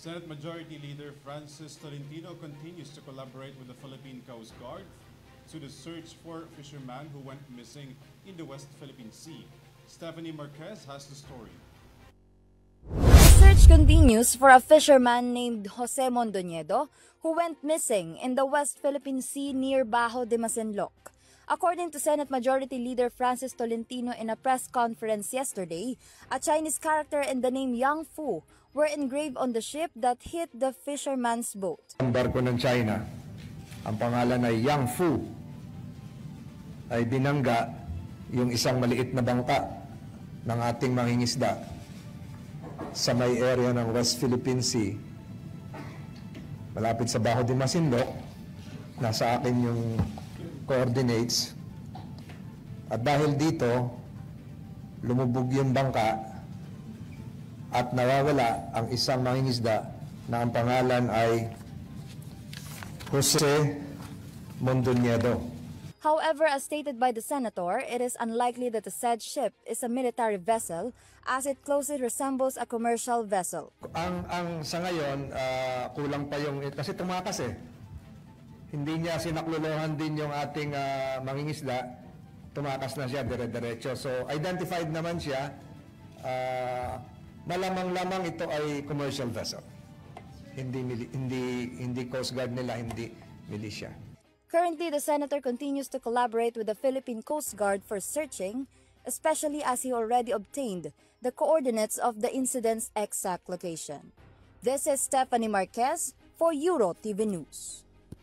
Senate Majority Leader Francis Tolentino continues to collaborate with the Philippine Coast Guard to the search for fishermen who went missing in the West Philippine Sea. Stephanie Marquez has the story. Search continues for a fisherman named Jose Mondoñedo who went missing in the West Philippine Sea near Bajo de Masinloc. According to Senate Majority Leader Francis Tolentino in a press conference yesterday, a Chinese character and the name Yang Fu were engraved on the ship that hit the fisherman's boat. Ang barko ng China, ang pangalan ay Yang Fu, ay binangga yung isang maliit na bangka ng ating mangingisda sa may area ng West Philippine Sea, malapit sa Bajo de Masinloc. Nasa akin yung coordinates. At dahil dito, lumubog yung bangka at nawawala ang isang mangingisda na ang pangalan ay Jose Mondoñedo. However, as stated by the senator, it is unlikely that the said ship is a military vessel as it closely resembles a commercial vessel. Ang sa ngayon, kulang pa yung, kasi tumakas eh. Hindi niya sinaklolohan din yung ating mangingisda, tumakas na siya dire-diretso. So identified naman siya, malamang-lamang ito ay commercial vessel. Hindi Coast Guard nila, hindi militia. Currently, the senator continues to collaborate with the Philippine Coast Guard for searching, especially as he already obtained the coordinates of the incident's exact location. This is Stephanie Marquez for Euro TV News.